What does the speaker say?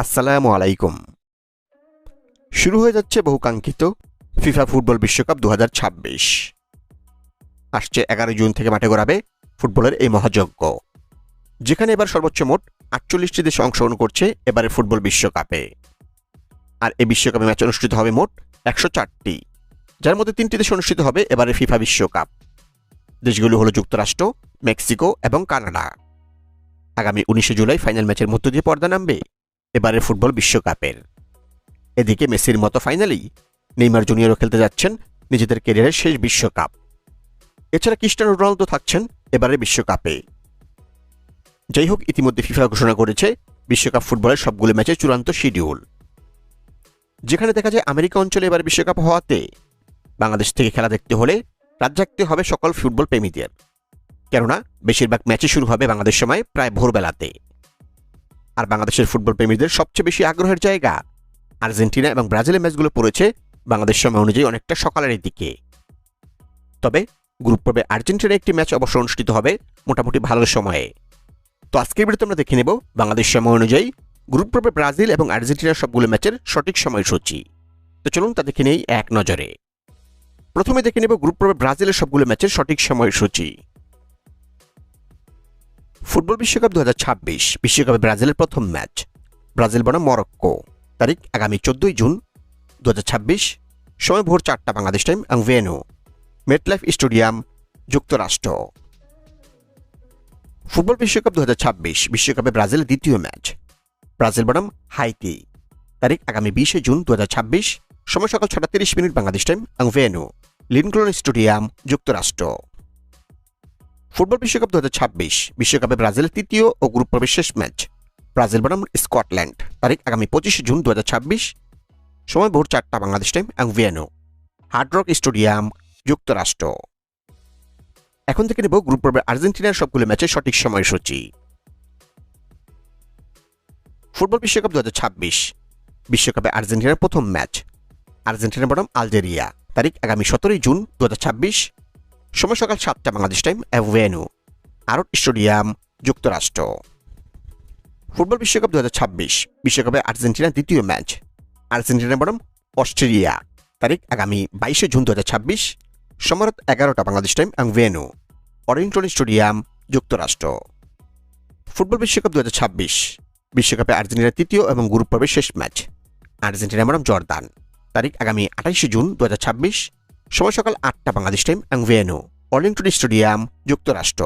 আসসালামু আলাইকুম। শুরু হয়ে যাচ্ছে বহুকাঙ্ক্ষিত ফিফা ফুটবল বিশ্বকাপ 2026। আসছে 11 জুন থেকে মাঠে গড়াবে ফুটবলের এই মহাযজ্ঞ, যেখানে এবার সর্বোচ্চ মোট 48টি দেশ অংশগ্রহণ করছে এবারের ফুটবল বিশ্বকাপে। আর এই বিশ্বকাপে ম্যাচ অনুষ্ঠিত হবে মোট 104টি, যার মধ্যে 3টি দেশে অনুষ্ঠিত হবে এবারের ফিফা বিশ্বকাপ। দেশগুলো হলো যুক্তরাষ্ট্র, মেক্সিকো এবং কানাডা। আগামী 19 জুলাই ফাইনাল ম্যাচের মধ্য দিয়ে পর্দা নামবে এবারের ফুটবল বিশ্বকাপের। এদিকে মেসির মতো ফাইনালেই নেইমার জুনিয়রও খেলতে যাচ্ছেন নিজেদের ক্যারিয়ারের শেষ বিশ্বকাপ। এছাড়া ক্রিস্টিয়ানো রোনালদো থাকছেন এবারের বিশ্বকাপে। যাই হোক, ইতিমধ্যে ফিফা ঘোষণা করেছে বিশ্বকাপ ফুটবলের সবগুলো ম্যাচের চূড়ান্ত শিডিউল, যেখানে দেখা যায় আমেরিকা অঞ্চলে এবার বিশ্বকাপ হওয়াতে বাংলাদেশ থেকে খেলা দেখতে হলে রাত জাগতে হবে সকল ফুটবল প্রেমীদের, কেননা বেশিরভাগ ম্যাচই শুরু হবে বাংলাদেশ সময় প্রায় ভোরবেলাতে। আর বাংলাদেশের ফুটবল প্রেমীদের সবচেয়ে বেশি আগ্রহের জায়গা আর্জেন্টিনা এবং ব্রাজিলের ম্যাচগুলো পড়েছে বাংলাদেশ সময় অনুযায়ী অনেকটা সকালের দিকে। তবে গ্রুপ পর্বে আর্জেন্টিনার একটি ম্যাচ অবশ্য অনুষ্ঠিত হবে মোটামুটি ভালো সময়ে। তো আজকের ভিডিওতে আমরা দেখে নেব বাংলাদেশ সময় অনুযায়ী গ্রুপ পর্বে ব্রাজিল এবং আর্জেন্টিনার সবগুলো ম্যাচের সঠিক সময়সূচি। তো চলুন তা দেখে নেই এক নজরে। প্রথমে দেখে নেব গ্রুপ পর্বে ব্রাজিলের সবগুলো ম্যাচের সঠিক সময়সূচি। ফুটবল বিশ্বকাপ 2026 বিশ্বকাপে ব্রাজিলের প্রথম ম্যাচ ব্রাজিল বনাম মরক্কো, তারিখ আগামী 14 জুন 2026, সময় ভোর 4টা বাংলাদেশ টাইম এবং ভেন্যু মেটলাইফ স্টেডিয়াম, যুক্তরাষ্ট্র। ফুটবল বিশ্বকাপ 2026 বিশ্বকাপে ব্রাজিলের দ্বিতীয় ম্যাচ ব্রাজিল বনাম হাইতি, তারিখ আগামী 20 জুন 2026, সময় সকাল 6:30 বাংলাদেশ টাইম এবং ভেন্যু লিনকলন স্টেডিয়াম, যুক্তরাষ্ট্র। ফুটবল বিশ্বকাপ 2026 বিশ্বকাপে ব্রাজিলের তৃতীয় ও গ্রুপ পর্বের শেষ ম্যাচ ব্রাজিল বনাম স্কটল্যান্ড, তারিখ আগামী 25 জুন 2026, সময় ভোর 4টা বাংলাদেশ টাইম এবং ভিয়েনো হার্ড রক স্টেডিয়াম, যুক্তরাষ্ট্র। এখন থেকে নেব গ্রুপ পর্বের আর্জেন্টিনার সবগুলো ম্যাচের সঠিক সময়সূচি। ফুটবল বিশ্বকাপ 2026 বিশ্বকাপে আর্জেন্টিনার প্রথম ম্যাচ আর্জেন্টিনা বনাম আলজেরিয়া, তারিখ আগামী 17 জুন 2026, সময় সকাল 7টা বাংলাদেশ টাইম এবং ভেন্যু আরট স্টেডিয়াম, যুক্তরাষ্ট্র। ফুটবল বিশ্বকাপ 2026 বিশ্বকাপে আর্জেন্টিনার দ্বিতীয় ম্যাচ আর্জেন্টিনা বনাম অস্ট্রেলিয়া, তারিখ আগামী 22 জুন 2026, সময় রাত 11টা বাংলাদেশ টাইম এবং ভেন্যু অরিংটন স্টেডিয়াম, যুক্তরাষ্ট্র। ফুটবল বিশ্বকাপ 2026 বিশ্বকাপে আর্জেন্টিনার তৃতীয় এবং গ্রুপ পর্বের শেষ ম্যাচ আর্জেন্টিনা বনাম জর্দান, তারিখ আগামী 28 জুন 2026, সময় সকাল 8টা বাংলাদেশ টাইম এবং ভেন্যু অরিংটন স্টেডিয়াম, যুক্তরাষ্ট্র।